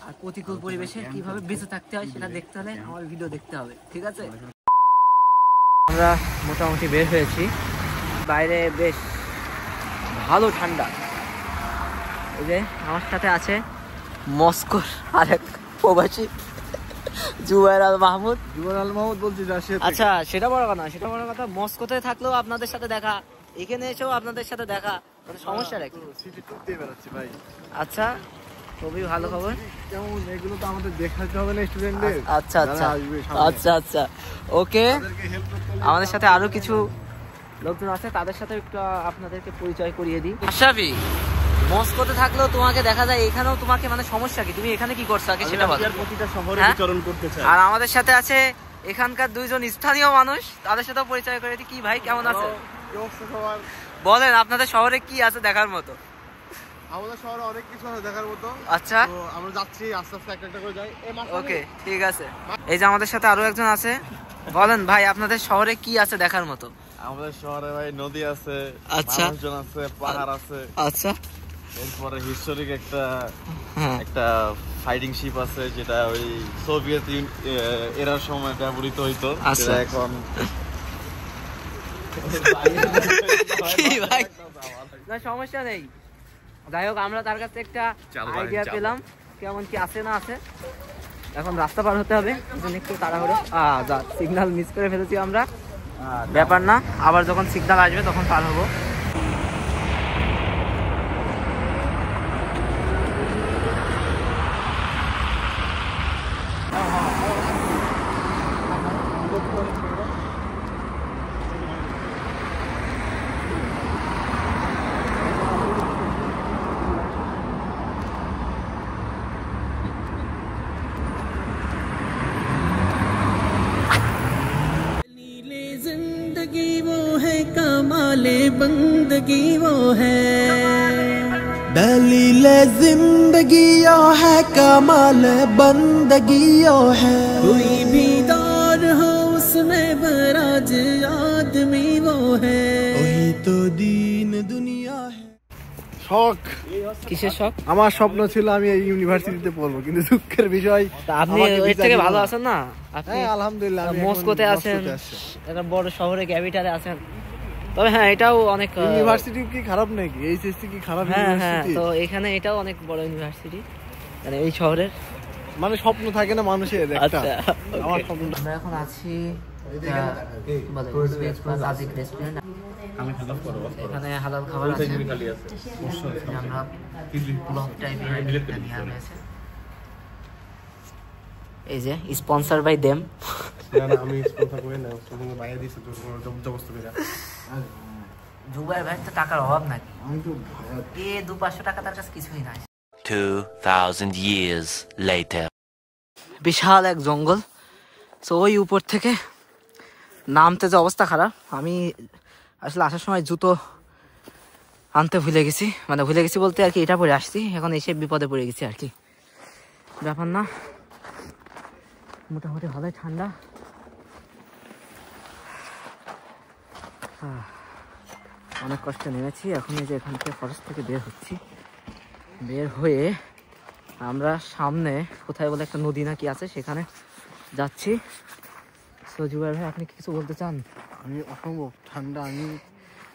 আর প্রতিকূল পরিবেশে কিভাবে বেঁচে থাকতে হয় সেটা দেখতে হলে আমার ভিডিও দেখতে হবে, ঠিক আছে? আমরা মোটামুটি বের হয়েছি, বাইরে বেশ ভালো ঠান্ডা। এই যে আমার সাথে আছে মস্কোর আরেক প্রবাসী জুবাইর আল মাহমুদ। বলছি আচ্ছা, সেটা বড় কথা, মস্কোতে থাকলেও আপনাদের সাথে দেখা, এখানে এসেও আপনাদের সাথে দেখা, কোনো সমস্যা নাকি? আচ্ছা, খুবই ভালো খবর। কেমন এগুলো তো আমাদের দেখাতে হবে না স্টুডেন্টদের। আচ্ছা আচ্ছা আচ্ছা আচ্ছা, ওকে। আমাদের সাথে আরো কিছু লোকজন আছে, তাদের সাথে একটু আপনাদেরকে পরিচয় করিয়ে দিই। আশরাফি, মস্কোতে থাকলেও তোমাকে দেখা যায়, এখানেও তোমাকে মানে সমস্যা কি? তুমি এখানে কি করছো আগে সেটা বলো। প্রতিটা শহরে বিচরণ করতে চাই। আর আমাদের সাথে আছে এখানকার দুইজন স্থানীয় মানুষ, তাদের সাথেও পরিচয় করে দিই। কি ভাই, কেমন আছে? বলেন আপনাদের শহরে কি আছে দেখার মতো? আমাদের শহরে অনেক কিছু আছে দেখার মতো। আচ্ছা, তো আমরা যাচ্ছি আস্তে আস্তে একটা করে যাই। ওকে, ঠিক আছে। এই যে আমাদের সাথে আরো একজন আছে, বলেন ভাই আপনাদের শহরে কি আছে দেখার মতো? আমাদের শহরে ভাই নদী আছে, আচ্ছা, মানুষজন আছে, পাহাড় আছে। আচ্ছা, এরপরে হিস্টোরিক একটা ফাইটিং শিপ আছে, যেটা ওই সোভিয়েত এরার সময় ব্যবহৃত হইতো, আচ্ছা। এখন ভাই না, সমস্যা নেই। যাই হোক, আমরা তার কাছে একটা আইডিয়া পেলাম কেমন কি আছে না আছে। এখন রাস্তা পার হতে হবে, একটু তাড়াহুড়ো। সিগন্যাল মিস করে ফেলেছি আমরা, ব্যাপার না, আবার যখন সিগন্যাল আসবে তখন পার হবো। बंदगी वो है दलीले जिंदगी यो है, कमाल बंदगी यो है। कोई भी दौर हो उसमें बराज आदमी वो है, वही तो दीन दुनिया है। শখ, কিসের শখ? আমার স্বপ্ন ছিল আমি এই ইউনিভার্সিটিতে পড়বো, কিন্তু দুঃখের বিষয় আপনি এর থেকে ভালো আছেন না? আপনি আলহামদুলিল্লাহ মস্কোতে আছেন, একটা বড় শহরে ক্যাপিটালে আছেন। তবে হ্যাঁ, এটাও অনেক ইউনিভার্সিটি কি খারাপ নাকি? এইচএসসি কি খারাপ ইউনিভার্সিটি? তো এখানে এটাও অনেক বড় ইউনিভার্সিটি, মানে এই শহরের। মানে স্বপ্ন থাকে না মানুষের একটা। আমার স্বপ্ন। আমরা এখন আছি এখানে হালাল খাবার আছে, আমরা ব্লগ টাইপের নিয়ে আছে। এই যে স্পন্সর বাই দেম। আমি স্পন্সর করি না, তুমি বাইরে দিছো তো জবরদস্ত করে। জুবাই ভাই তো টাকার অভাব নাকি? আমি তো 200-500 টাকা তার কাছে কিছুই নাই। 2000 years later, বিশাল এক জঙ্গল। তো ওই উপর থেকে নামতে যে অবস্থা খারাপ। আমি আসলে আসার সময় জুতো আনতে ভুলে গেছি, মানে ভুলে গেছি বলতে আর কি, এটা পরে আসছি, এখন এসে বিপদে পড়ে গেছি আর কি, ব্যাপার না। মোটামুটি ভালোই ঠান্ডা। অনেক কষ্ট নেমেছি, এখন এই যে এখান থেকে ফরেস্ট থেকে বের হচ্ছি। বের হয়ে আমরা সামনে কোথায় বলে একটা নদী নাকি আছে, সেখানে যাচ্ছি। জুবাইর ভাই, আপনি কিছু বলতে চান? আমি অসম্ভব ঠান্ডা, আমি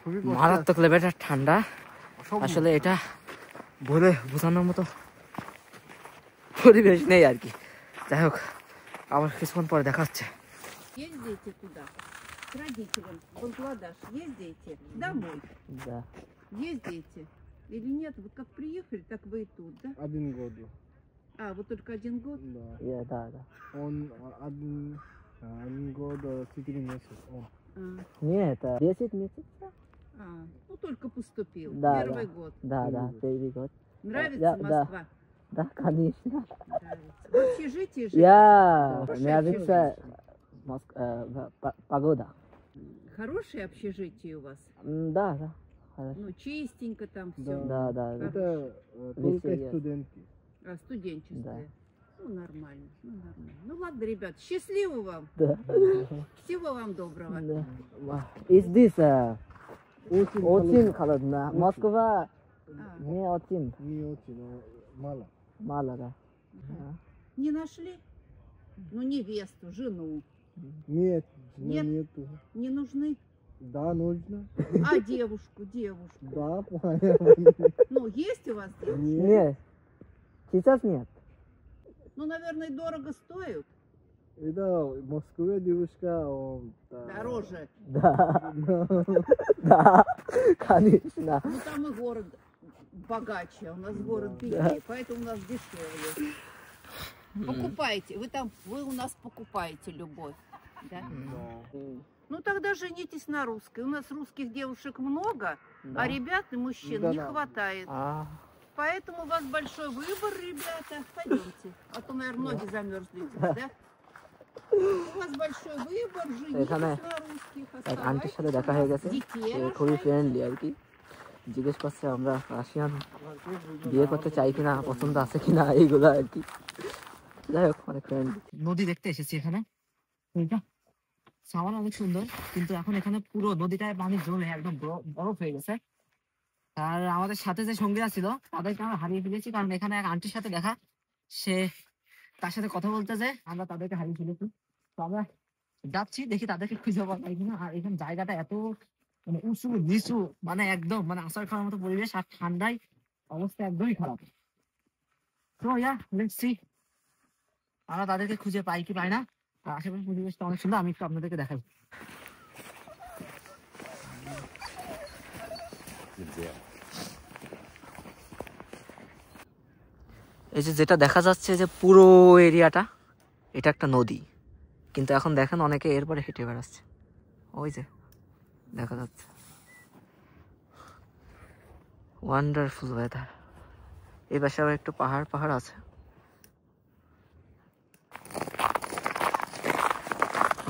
খুবই মারাত্মক লেভেলের ঠান্ডা। আসলে এটা বলে বোঝানোর মতো পরিবেশ নেই আর কি। যাই হোক, আবার কিছুক্ষণ পরে দেখা হচ্ছে। К родителям, в Бангладеш ездите домой? Да. Ездите или нет? Вот как приехали, так вы и тут, да? 1 год. Вот только 1 год? Да. Да. Он 1 год 4 месяца. Нет, 10 месяцев. Ну только поступил. Да, Первый год. Да, первый год. Нравится Москва? Да, конечно. Нравится. В общежитии живете? Мне нравится погода. Хорошее общежитие у вас? Да, хорошо. Ну, чистенько там все. Да. Это только студенты. Студенческое. Да. Ну, нормально. Ну, ладно, ребят, счастливо вам. Да. Всего вам доброго. Да. Is this очень холодно? Москва не очень. Не очень, мало. Мало, да. Не нашли? Ну, невесту, жену. Нет, Нет? нету. Не нужны? Да, нужно. А девушку? Да, понял. Ну, есть у вас девушка? Нет. Сейчас нет. Ну, наверное, дорого стоят. Это в Москве девушка, Дороже. Да. Да. Конечно. Ну, там и город богаче, а у нас город беднее, поэтому у нас дешевле. Покупайте. Вы у нас покупаете любовь. Да? Ну, тогда женитесь на русской. У нас русских девушек много, а ребят и мужчин не хватает. Поэтому у вас большой выбор, ребята. Пойдемте. А то, наверное, ноги замерзли. Да? У вас большой выбор, женитесь на русских. আন্টির সাথে দেখা হয়ে গেছে, খুবই ফ্রেন্ডলি আর কি। জিজ্ঞেস করছে আমরা রাশিয়ান বিয়ে করতে চাই কিনা, পছন্দ আছে কিনা, এইগুলো আর কি। যাই হোক, অনেক ফ্রেন্ডলি। নদী দেখতে এসেছি এখানে, সামার অনেক সুন্দর, কিন্তু এখন এখানে পুরো নদীটায় পানি জমে একদম বরফ হয়ে গেছে। আর আমাদের সাথে যে সঙ্গীরা ছিল তাদেরকে আমরা হারিয়ে ফেলেছি, কারণ এখানে এক আন্টির সাথে দেখা, সে তার সাথে কথা বলতে যায়, আমরা তাদেরকে হারিয়ে ফেলেছি। তো আমরা যাচ্ছি, দেখি তাদেরকে খুঁজে পাওয়া যায় কিনা। আর এখানে জায়গাটা এত মানে উঁচু নিচু, মানে একদম মানে আসার খাওয়ার মতো পরিবেশ, আর ঠান্ডায় অবস্থা একদমই খারাপ। তো লেটস সি আমরা তাদেরকে খুঁজে পাই কি পাই না। আর আশেপাশের পরিবেশটা অনেক সুন্দর, আমি একটু আপনাদেরকে দেখাই। এই যে যেটা দেখা যাচ্ছে যে পুরো এরিয়াটা, এটা একটা নদী, কিন্তু এখন দেখেন অনেকে এরপরে হেঁটে বেড়াচ্ছে, ওই যে দেখা যাচ্ছে। Wonderful weather. এই পাশে আবার একটু পাহাড় পাহাড় আছে।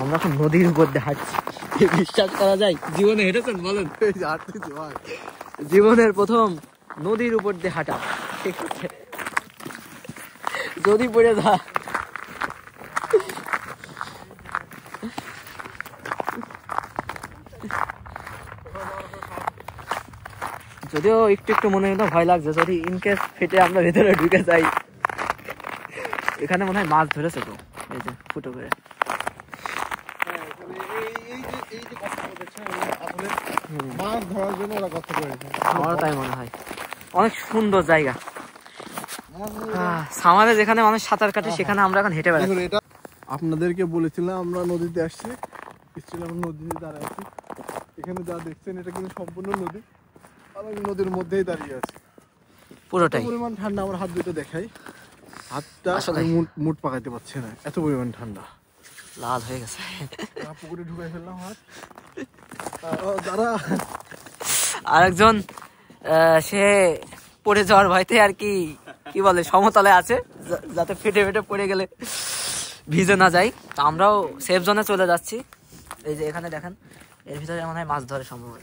আমরা এখন নদীর উপর দিয়ে হাঁটছি, বিশ্বাস করা যায়? জীবনে হেঁটেছেন বলেন? জীবনের প্রথম নদীর উপর দিয়ে হাঁটা, ঠিক আছে? যদি পড়ে যা যদিও একটু একটু মনে হলো ভয় লাগছে, যদি ইনকেস ফেটে আমরা ভেতরে ঢুকে যাই। এখানে মনে হয় মাছ ধরেছে তো, এই যে ফুটো করে। মাছ ধরার জন্য ওরা কষ্ট করেছে, আমারও তাই মনে হয়। অনেক সুন্দর জায়গা। সামারে যেখানে মানুষ সাঁতার কাটে, সেখানে আমরা এখন হেঁটে বেড়াচ্ছি। এটা আপনাদেরকে বলেছিলাম আমরা নদীতে আসছি, আমরা নদীতে দাঁড়ায় আছি। এখানে যা দেখছেন এটা কিন্তু সম্পূর্ণ নদী, আর আমি নদীর মধ্যেই দাঁড়িয়ে আছি। পুরোটাই পরিমাণ ঠান্ডা, আমার হাত দুটো দেখাই, হাতটা মুট পাকাইতে পারছে না, এত পরিমাণ ঠান্ডা। লাল হয়ে গেছে। পুকুরে ঢুকাই ফেললাম হাত। যারা আরেকজন সে পড়ে যাওয়ার ভয়তে আর কি কি বলে সমতলে আছে, যাতে ফেটে ফেটে পড়ে গেলে ভিজে না যায়। তো আমরাও সেফ জোনে চলে যাচ্ছি। এই যে এখানে দেখেন, এর ভিতরে মনে হয় মাছ ধরে সম্ভবত।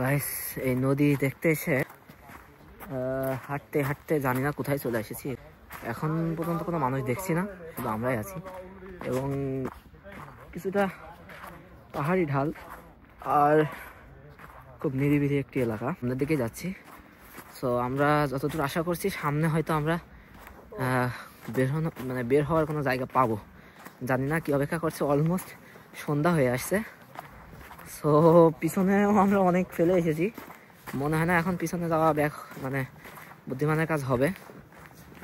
গাইস, এই নদী দেখতে এসে হাঁটতে হাঁটতে জানি না কোথায় চলে এসেছি। এখন পর্যন্ত কোনো মানুষ দেখছি না, শুধু আমরাই আছি। এবং কিছুটা পাহাড়ি ঢাল, আর খুব নিরিবিলি একটি এলাকা, আমাদের দিকে যাচ্ছি। সো আমরা যতদূর আশা করছি সামনে হয়তো আমরা বের হওয়ার কোনো জায়গা পাবো, জানি না কি অপেক্ষা করছে। অলমোস্ট সন্ধ্যা হয়ে আসছে। সো পিছনেও আমরা অনেক ফেলে এসেছি, মনে হয় না এখন পিছনে যাওয়া মানে বুদ্ধিমানের কাজ হবে।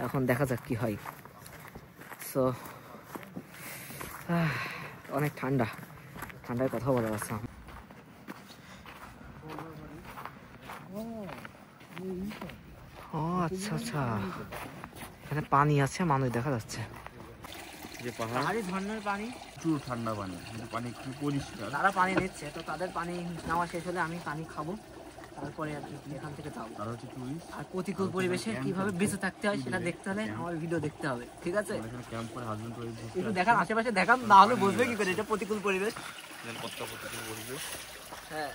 এখন দেখা যাক কি হয়। সো অনেক ঠান্ডায় কথা বলা যাচ্ছে। ও আচ্ছা আচ্ছা, এখানে পানি আছে, মানুষ দেখা যাচ্ছে। যে পাহাড়ি ঝর্ণার পানি, প্রচুর ঠান্ডা পানি, পানি খুব পরিষ্কার। তারা পানি নিচ্ছে, তো তাদের পানি নেওয়া শেষ হলে আমি পানি খাবো, তারপরে আর কি এখান থেকে যাবো। আর প্রতিকূল পরিবেশে কিভাবে বেঁচে থাকতে হয় সেটা দেখতে হলে আমার ভিডিও দেখতে হবে, ঠিক আছে? একটু দেখান, আশেপাশে দেখান, না হলে বুঝবে কি করে এটা প্রতিকূল পরিবেশ। হ্যাঁ,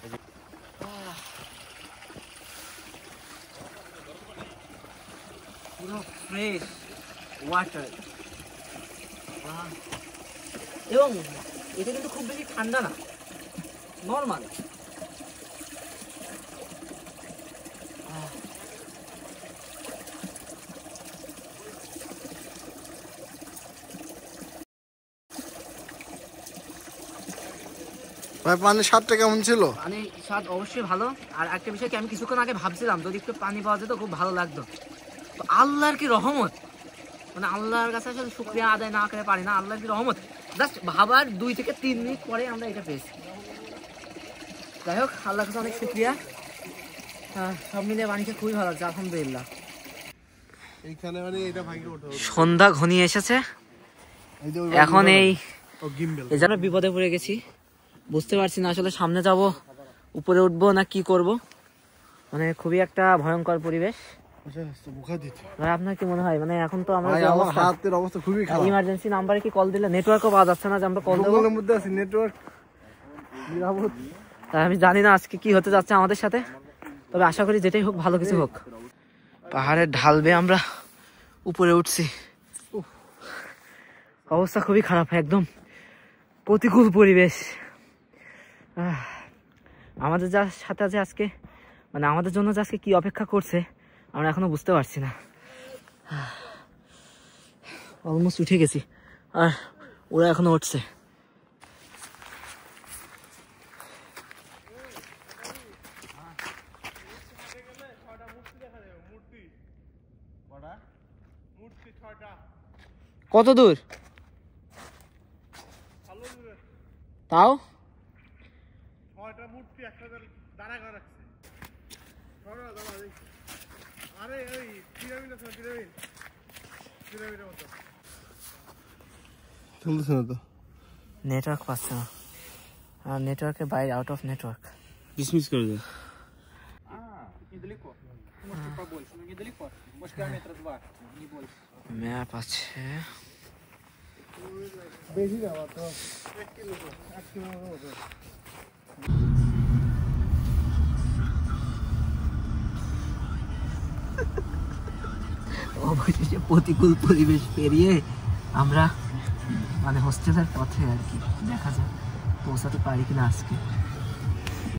পুরো ফ্রেশ ওয়াটার, এবং এটা কিন্তু খুব বেশি ঠান্ডা না, নর্মাল। ভাই পানির স্বাদটা কেমন ছিল? পানি স্বাদ অবশ্যই ভালো। আর একটা বিষয় কি, আমি কিছুক্ষণ আগে ভাবছিলাম যদি একটু পানি পাওয়া যেত খুব ভালো লাগতো। তো আল্লাহর কি রহমত, মানে আল্লাহর কাছে আসলে শুকরিয়া আদায় না করে পারি না। আল্লাহর কি রহমত, জাস্ট ভাবার 2 থেকে 3 মিনিট পরে আমরা এটা পেয়েছি। যাই হোক, আল্লাহর কাছে অনেক শুকরিয়া। সব মিলিয়ে পানিটা খুবই ভালো লাগছে, আলহামদুলিল্লাহ। এইখানে মানে এটা ভাঙে ওঠে। সন্ধ্যা ঘনিয়ে এসেছে, এখন এই জন্য বিপদে পড়ে গেছি। বুঝতে পারছি না আসলে সামনে যাব, উপরে উঠবো না কি করব। মানে খুবই একটা ভয়ঙ্কর পরিবেশ। ভাই আপনার কি মনে হয়, মানে এখন তো আমরা হাতের অবস্থা খুবই খারাপ। ইমার্জেন্সি নাম্বারে কি কল দিলে নেটওয়ার্কও পাওয়া যাচ্ছে না যে আমরা কল দেবো। মধ্যে আছি, নেটওয়ার্ক নিরাপদ। তাই আমি জানি না আজকে কি হতে যাচ্ছে আমাদের সাথে, তবে আশা করি যেটাই হোক ভালো কিছু হোক। পাহাড়ের ঢাল বেয়ে আমরা উপরে উঠছি, অবস্থা খুবই খারাপ, একদম প্রতিকূল পরিবেশ। আমাদের যার সাথে আছে আজকে, মানে আমাদের জন্য যে আজকে কি অপেক্ষা করছে আমরা এখনো বুঝতে পারছি না। অলমোস্ট উঠে গেছি আর ওরা এখনো উঠছে। কত দূর তাও? নেটওয়ার্ক পাচ্ছে না, আর নেটওয়ার্কের বাইরে, আউট অফ নেটওয়ার্ক। ডিসমিস করে দে। ম্যাপ আছে, অবশেষে প্রতিকূল পরিবেশ পেরিয়ে আমরা মানে হোস্টেলের পথে আর কি, দেখা যাক পৌঁছাতে পারি কিনা আজকে।